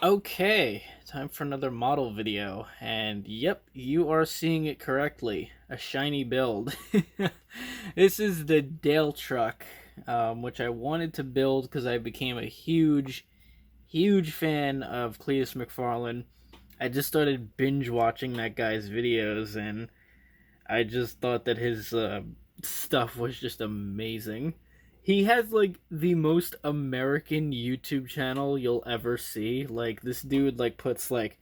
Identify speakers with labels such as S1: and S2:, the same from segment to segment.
S1: Okay, time for another model video, and yep, you are seeing it correctly. A shiny build. This is the Dale truck, which I wanted to build because I became a huge fan of Cletus McFarlane. I just started binge watching that guy's videos, and I just thought that his stuff was just amazing. He has like the most American YouTube channel you'll ever see. Like this dude like puts like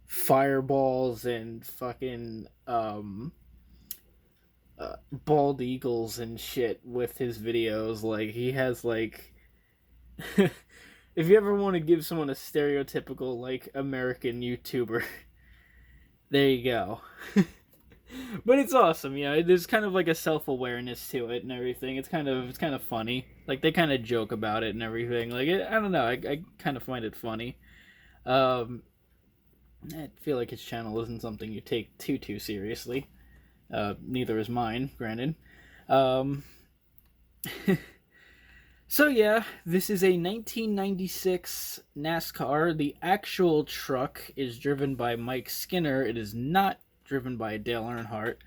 S1: fireballs and fucking bald eagles and shit with his videos. Like he has like if you ever want to give someone a stereotypical like American YouTuber, there you go. But it's awesome, you know. There's kind of like a self awareness to it and everything. It's kind of funny. Like they kind of joke about it and everything. I don't know. I kind of find it funny. Um, I feel like his channel isn't something you take too seriously. Neither is mine, granted. Um, so yeah, this is a 1996 NASCAR. The actual truck is driven by Mike Skinner. It is not driven by Dale Earnhardt.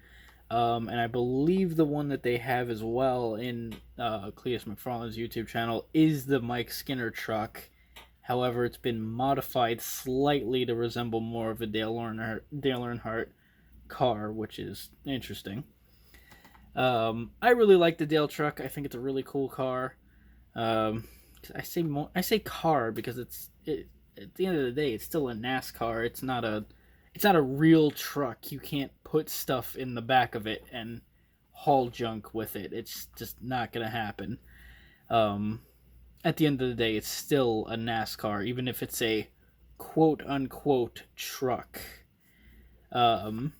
S1: And I believe the one that they have as well in Cletus McFarlane's YouTube channel is the Mike Skinner truck. However, it's been modified slightly to resemble more of a Dale Earnhardt car, which is interesting. I really like the Dale truck. I think it's a really cool car. Um, I say car because at the end of the day, it's still a NASCAR. It's not a real truck. You can't put stuff in the back of it and haul junk with it. It's just not gonna happen. Um, at the end of the day, it's still a NASCAR, even if it's a quote unquote truck. Um,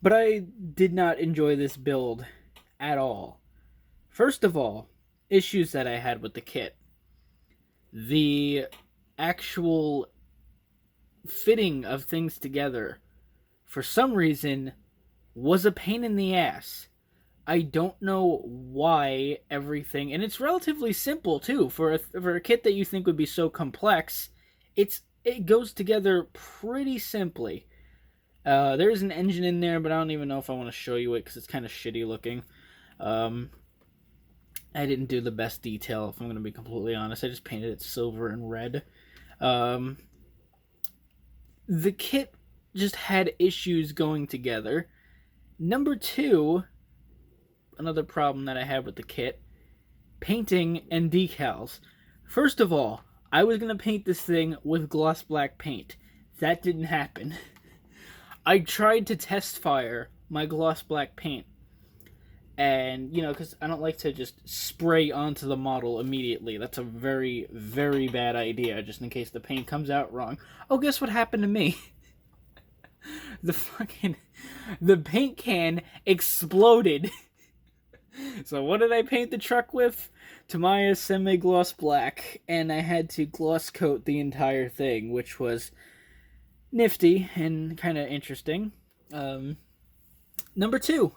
S1: but I did not enjoy this build at all. First of all, issues that I had with the kit. The actual fitting of things together, for some reason, was a pain in the ass. I don't know why everything, and it's relatively simple too for a kit that you think would be so complex. It goes together pretty simply. There is an engine in there, but I don't even know if I want to show you it because it's kind of shitty looking. Um, I didn't do the best detail, if I'm going to be completely honest. I just painted it silver and red. Um, the kit just had issues going together. Number two, another problem that I had with the kit, painting and decals. First of all, I was going to paint this thing with gloss black paint. That didn't happen. I tried to test fire my gloss black paint, and because I don't like to just spray onto the model immediately. That's a very bad idea, just in case the paint comes out wrong. Oh, guess what happened to me? The paint can exploded. So what did I paint the truck with? Tamiya Semi Gloss Black, and I had to gloss coat the entire thing, which was nifty and kind of interesting. Um, Number two,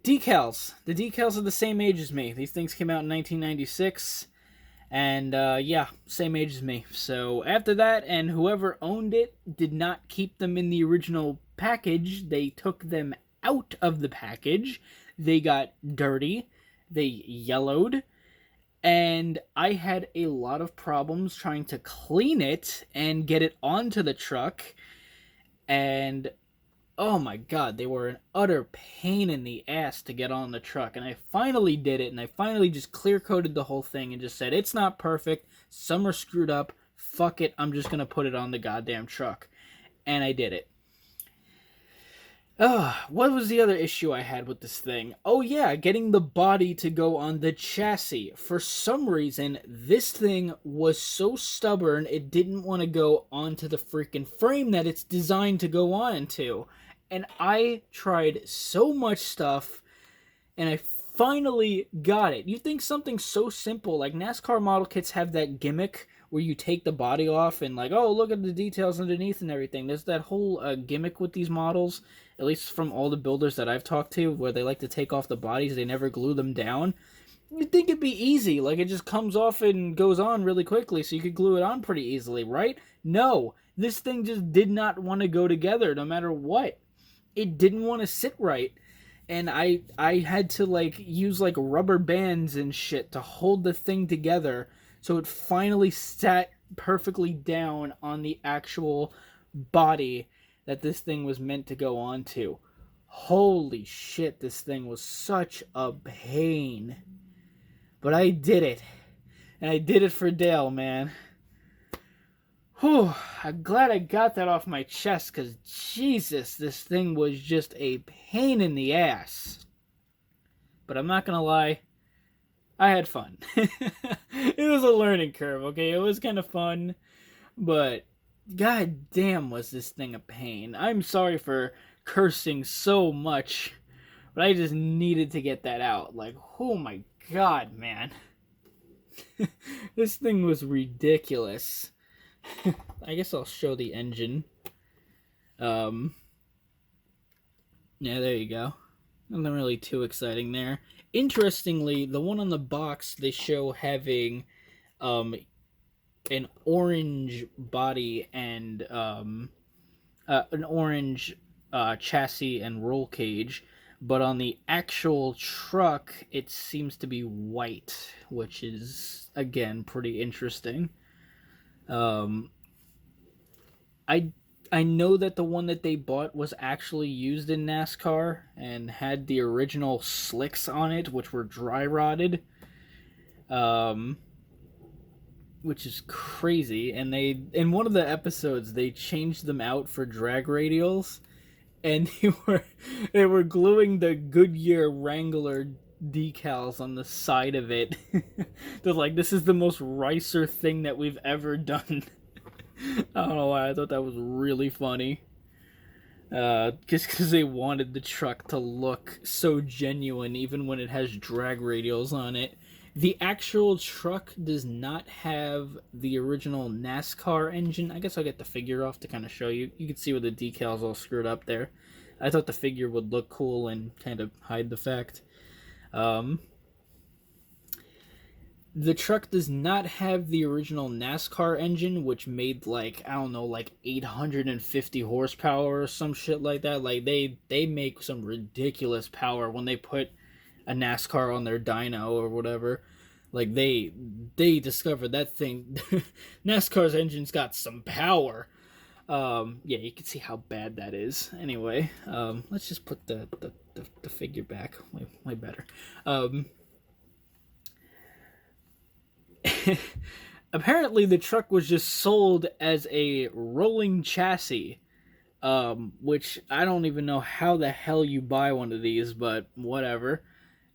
S1: decals. The decals are the same age as me. These things came out in 1996, and yeah, same age as me. So after that, and whoever owned it did not keep them in the original package. They took them out of the package. They got dirty. They yellowed. And I had a lot of problems trying to clean it and get it onto the truck. And oh my god, they were an utter pain in the ass to get on the truck. And I finally did it, and I finally just clear coated the whole thing and just said, it's not perfect. Some are screwed up. Fuck it. I'm just going to put it on the goddamn truck. And I did it. What was the other issue I had with this thing? Oh yeah, getting the body to go on the chassis. For some reason, this thing was so stubborn it didn't want to go onto the freaking frame that it's designed to go onto. And I tried so much stuff, and I finally got it. You think something so simple, like NASCAR model kits have that gimmick where you take the body off and like, oh, look at the details underneath and everything. There's that whole gimmick with these models, at least from all the builders that I've talked to, where they like to take off the bodies, they never glue them down. You'd think it'd be easy, like it just comes off and goes on really quickly, so you could glue it on pretty easily, right? No, this thing just did not want to go together no matter what. It didn't want to sit right. And I had to like use like rubber bands and shit to hold the thing together so it finally sat perfectly down on the actual body that this thing was meant to go onto. Holy shit, this thing was such a pain. But I did it. And I did it for Dale, man. Whew, I'm glad I got that off my chest, because Jesus, this thing was just a pain in the ass. But I'm not gonna lie, I had fun. It was a learning curve, okay? It was kind of fun, but god damn was this thing a pain. I'm sorry for cursing so much, but I just needed to get that out. Like, oh my god, man. This thing was ridiculous. I guess I'll show the engine. Yeah, there you go. Nothing really too exciting there. Interestingly, the one on the box they show having an orange body and an orange chassis and roll cage, but on the actual truck it seems to be white, which is again pretty interesting. Um, I I know that the one that they bought was actually used in NASCAR and had the original slicks on it, which were dry rotted, um, which is crazy. And they in one of the episodes they changed them out for drag radials, and they were gluing the Goodyear Wrangler decals on the side of it. They're like, this is the most Ricer thing that we've ever done. I don't know why, I thought that was really funny. Just because they wanted the truck to look so genuine even when it has drag radials on it. The actual truck does not have the original NASCAR engine. I guess I'll get the figure off to kind of show you. You can see where the decals all screwed up there. I thought the figure would look cool and kind of hide the fact. The truck does not have the original NASCAR engine, which made like, I don't know, like 850 horsepower or some shit like that. Like they make some ridiculous power when they put a NASCAR on their dyno or whatever. Like they discovered that thing. NASCAR's engine's got some power. Yeah, you can see how bad that is. Anyway, let's just put the figure back. Way better. Apparently the truck was just sold as a rolling chassis, which I don't even know how the hell you buy one of these, but whatever.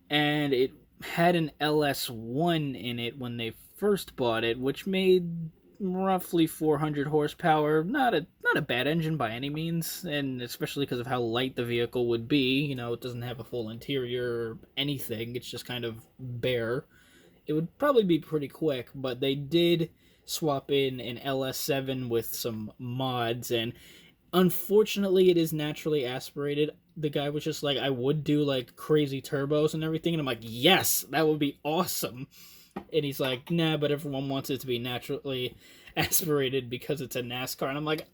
S1: And it had an LS1 in it when they first bought it, which made roughly 400 horsepower. Not a bad engine by any means, and especially because of how light the vehicle would be. You know, it doesn't have a full interior or anything. It's just kind of bare. It would probably be pretty quick, but they did swap in an LS7 with some mods, and unfortunately it is naturally aspirated. The guy was just like, I would do like crazy turbos and everything, and I'm like, yes, that would be awesome. And he's like, nah, but everyone wants it to be naturally aspirated because it's a NASCAR. And I'm like,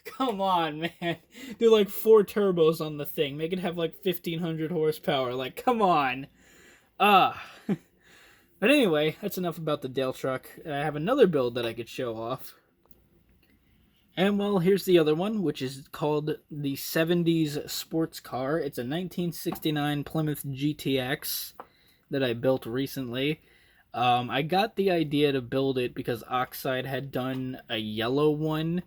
S1: come on, man. Do like 4 turbos on the thing. Make it have like 1,500 horsepower. Like, come on. But anyway, that's enough about the Dale truck. I have another build that I could show off. And well, here's the other one, which is called the 70s sports car. It's a 1969 Plymouth GTX that I built recently. I got the idea to build it because Oxide had done a yellow one,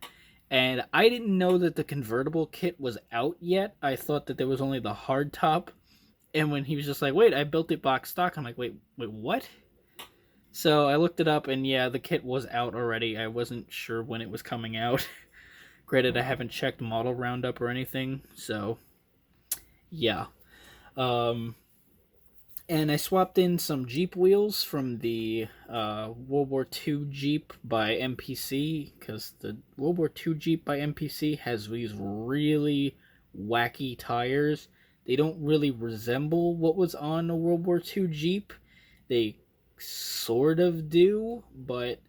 S1: and I didn't know that the convertible kit was out yet. I thought that there was only the hard top. And when he was just like, wait, I built it box stock, I'm like, wait, what? So I looked it up, and yeah, the kit was out already. I wasn't sure when it was coming out. Granted, I haven't checked Model Roundup or anything, so yeah. And I swapped in some Jeep wheels from the World War II Jeep by MPC, because the World War II Jeep by MPC has these really wacky tires. they don't really resemble what was on a World War II Jeep. They sort of do, but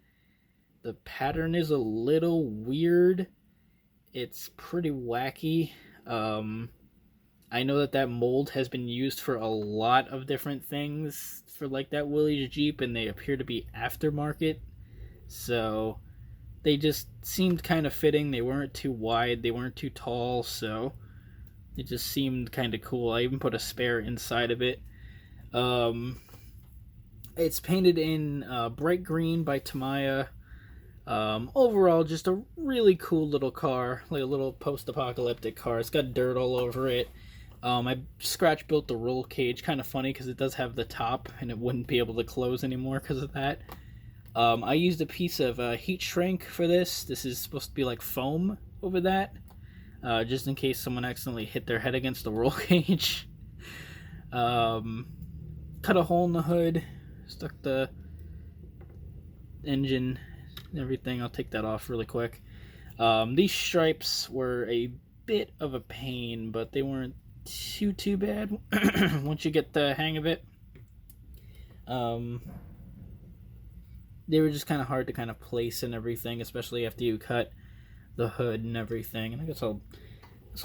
S1: the pattern is a little weird. It's pretty wacky. I know that mold has been used for a lot of different things for like that Willys Jeep, and they appear to be aftermarket. So they just seemed kind of fitting. They weren't too wide, they weren't too tall, so it just seemed kind of cool. I even put a spare inside of it. It's painted in bright green by Tamiya. Overall, just a really cool little car, like a little post-apocalyptic car. It's got dirt all over it. I scratch built the roll cage, kind of funny because it does have the top and it wouldn't be able to close anymore because of that. I used a piece of heat shrink for this. This is supposed to be like foam over that, just in case someone accidentally hit their head against the roll cage. Cut a hole in the hood, stuck the engine and everything. I'll take that off really quick. These stripes were a bit of a pain, but they weren't too bad once you get the hang of it. They were just kind of hard to kind of place and everything, especially after you cut the hood and everything. And I guess I'll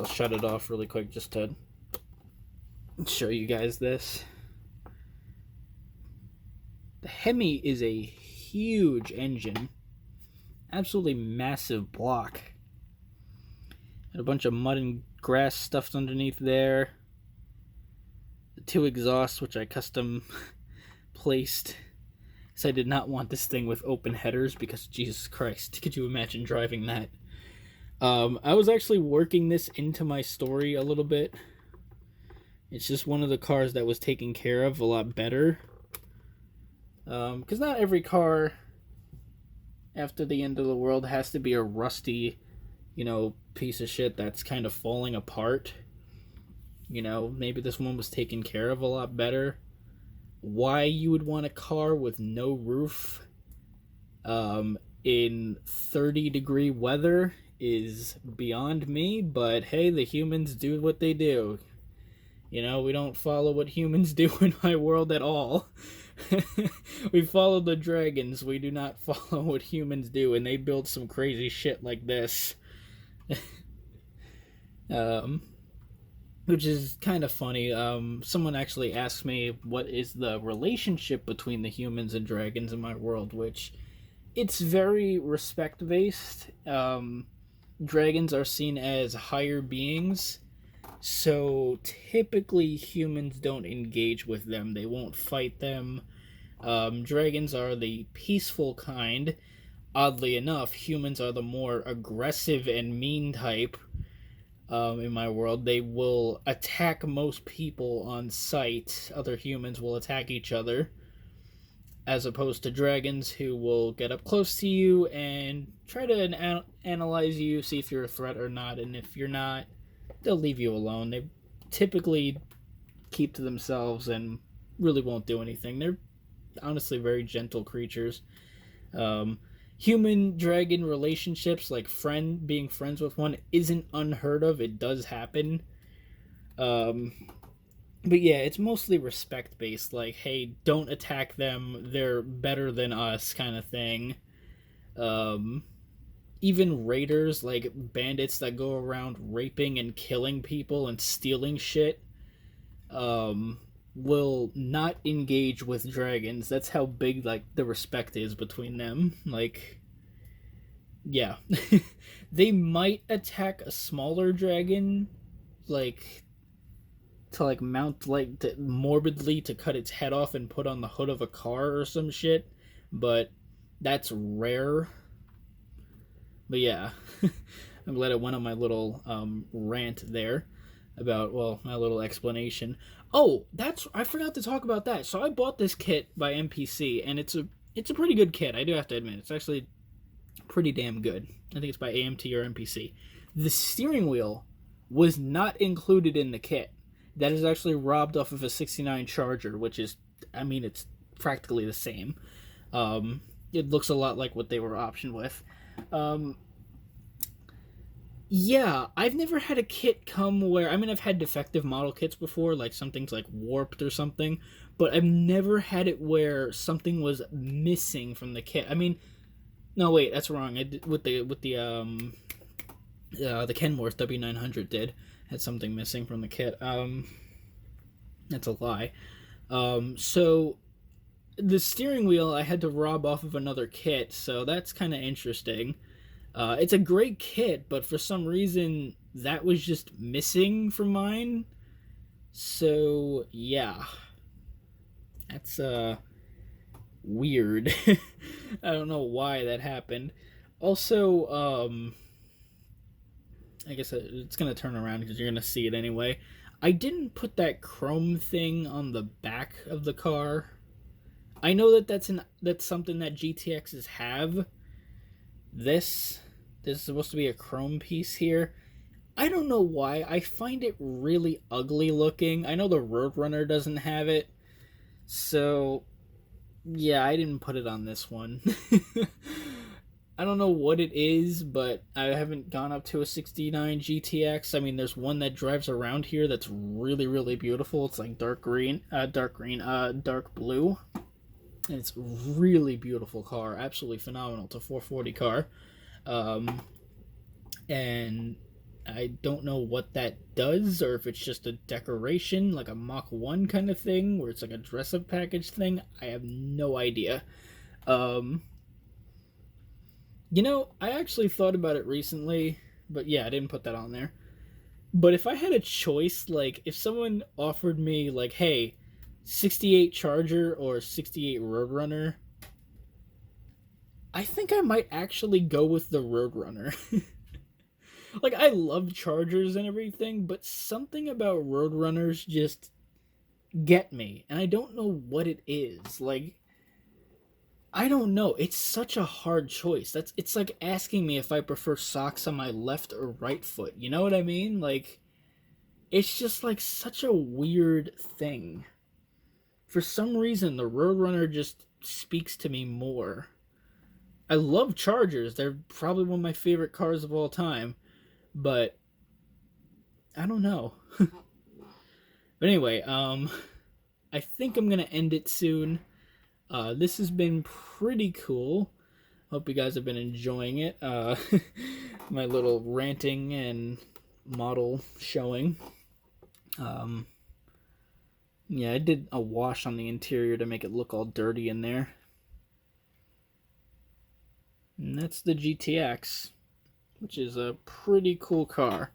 S1: shut it off really quick just to show you guys this. The Hemi is a huge engine. Absolutely massive block. And a bunch of mud and grass stuffed underneath there. The 2 exhausts, which I custom placed. Because I did not want this thing with open headers, because Jesus Christ, could you imagine driving that? I was actually working this into my story a little bit. It's just one of the cars that was taken care of a lot better. Because not every car after the end of the world has to be a rusty, piece of shit that's kind of falling apart. Maybe this one was taken care of a lot better. Why you would want a car with no roof in 30-degree weather is beyond me, but hey, the humans do what they do. We don't follow what humans do in my world at all. We follow the dragons. We do not follow what humans do, and they build some crazy shit like this. Which is kind of funny. Someone actually asked me what is the relationship between the humans and dragons in my world, which it's very respect-based. Dragons are seen as higher beings, so typically humans don't engage with them. They won't fight them. Dragons are the peaceful kind. Oddly enough, humans are the more aggressive and mean type. In my world, they will attack most people on sight. Other humans will attack each other, as opposed to dragons, who will get up close to you and try to analyze you, see if you're a threat or not, and if you're not, they'll leave you alone. They typically keep to themselves and really won't do anything. They're honestly very gentle creatures. Human-dragon relationships, like being friends with one, isn't unheard of. It does happen. But yeah, it's mostly respect-based. Like, hey, don't attack them. They're better than us, kind of thing. Even raiders, like bandits that go around raping and killing people and stealing shit, will not engage with dragons. That's how big, like, the respect is between them. Like, yeah. They might attack a smaller dragon, like, to, like, mount, like, morbidly to cut its head off and put on the hood of a car or some shit, but that's rare. But yeah, I'm glad I went on my little rant there about, well, my little explanation. Oh, I forgot to talk about that. So I bought this kit by MPC, and it's a pretty good kit. I do have to admit, it's actually pretty damn good. I think it's by AMT or MPC. The steering wheel was not included in the kit. That is actually robbed off of a 69 Charger, which is, it's practically the same. It looks a lot like what they were optioned with. Yeah, I've never had a kit come where, I mean, I've had defective model kits before, like something's like warped or something, but I've never had it where something was missing from the kit. I mean, no, wait, that's wrong. I did, the Kenworth W900 did had something missing from the kit. That's a lie. So the steering wheel I had to rob off of another kit, so that's kind of interesting. It's a great kit, but for some reason that was just missing from mine. So yeah, that's weird. I don't know why that happened. Also, I guess it's gonna turn around because you're gonna see it anyway. I didn't put that chrome thing on the back of the car. I know that that's something that GTXs have. This is supposed to be a chrome piece here. I don't know why. I find it really ugly looking. I know the Roadrunner doesn't have it. So, yeah, I didn't put it on this one. I don't know what it is, but I haven't gone up to a 69 GTX. I mean, there's one that drives around here that's really, really beautiful. It's like dark blue. And it's really beautiful car. Absolutely phenomenal. It's a 440 car. And I don't know what that does, or if it's just a decoration, like a Mach 1 kind of thing, where it's like a dress-up package thing. I have no idea. I actually thought about it recently, but yeah, I didn't put that on there. But if I had a choice, like, if someone offered me, like, hey, 68 Charger or 68 Roadrunner, I think I might actually go with the Roadrunner. Like, I love Chargers and everything, but something about Roadrunners just get me, and I don't know what it is. Like, I don't know. It's such a hard choice. It's like asking me if I prefer socks on my left or right foot. You know what I mean? Like, it's just like such a weird thing. For some reason, the Roadrunner just speaks to me more. I love Chargers. They're probably one of my favorite cars of all time. But I don't know. But anyway, I think I'm gonna end it soon. This has been pretty cool. Hope you guys have been enjoying it. My little ranting and model showing. Yeah, I did a wash on the interior to make it look all dirty in there. And that's the GTX, which is a pretty cool car.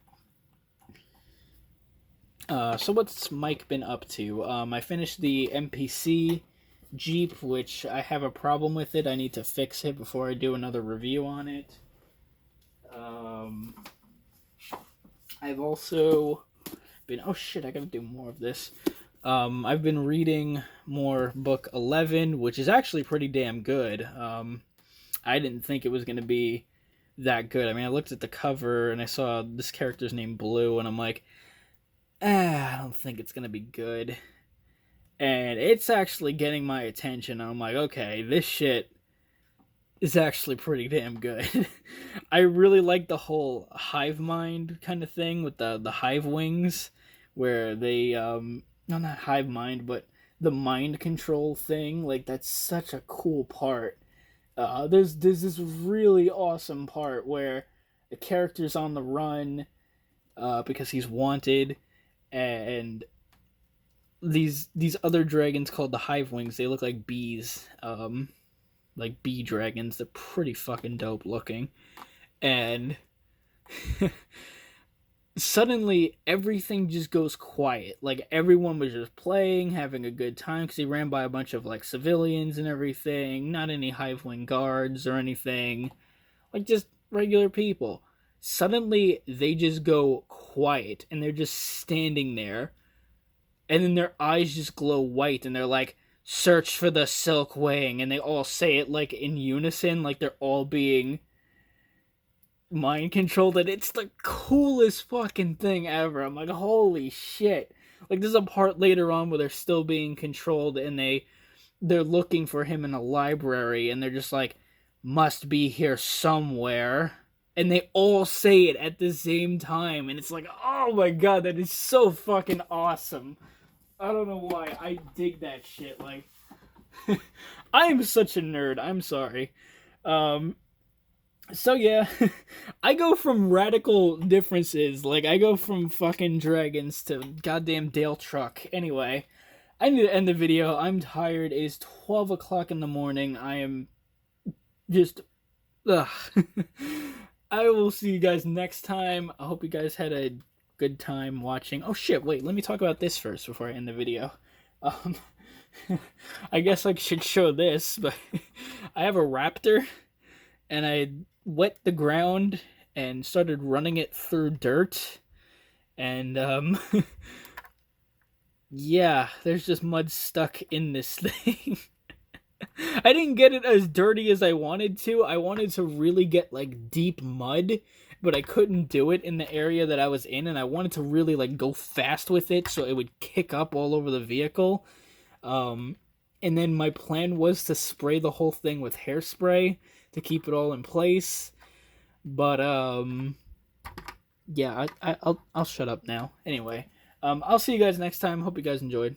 S1: So what's Mike been up to? I finished the MPC Jeep, which I have a problem with it. I need to fix it before I do another review on it. I've also been... Oh shit, I gotta do more of this. I've been reading more book 11, which is actually pretty damn good. I didn't think it was gonna be that good. I mean, I looked at the cover and I saw this character's name Blue, and I'm like, I don't think it's gonna be good. And it's actually getting my attention. I'm like, okay, this shit is actually pretty damn good. I really like the whole hive mind kind of thing with the hive wings, where they no, not hive mind, but the mind control thing. Like, that's such a cool part. There's this really awesome part where the character's on the run because he's wanted, and these other dragons called the hive wings, they look like bees, like bee dragons. They're pretty fucking dope looking, and suddenly everything just goes quiet. Like, everyone was just playing, having a good time, because he ran by a bunch of like civilians and everything, not any hive wing guards or anything, like just regular people. Suddenly they just go quiet and they're just standing there, and then their eyes just glow white, and they're like, search for the silk wing, and they all say it like in unison, like they're all being mind controlled, and it's the coolest fucking thing ever. I'm like, holy shit. Like, there's a part later on where they're still being controlled, and they're looking for him in a library, and they're just like, must be here somewhere. and they all say it at the same time, and it's like, oh my god, that is so fucking awesome. I don't know why I dig that shit. Like, I am such a nerd. I'm sorry. Um, so yeah, I go from radical differences. Like, I go from fucking dragons to goddamn Dale Truck. Anyway, I need to end the video. I'm tired. It is 12 o'clock in the morning. I am just. Ugh. I will see you guys next time. I hope you guys had a good time watching. Oh shit, wait, let me talk about this first before I end the video. Um, I guess I should show this, but I have a raptor, and I wet the ground and started running it through dirt, and yeah, there's just mud stuck in this thing. I didn't get it as dirty as I wanted to. I wanted to really get like deep mud, but I couldn't do it in the area that I was in, and I wanted to really like go fast with it so it would kick up all over the vehicle. Um, and then my plan was to spray the whole thing with hairspray to keep it all in place. But yeah, I'll shut up now. Anyway, I'll see you guys next time. Hope you guys enjoyed.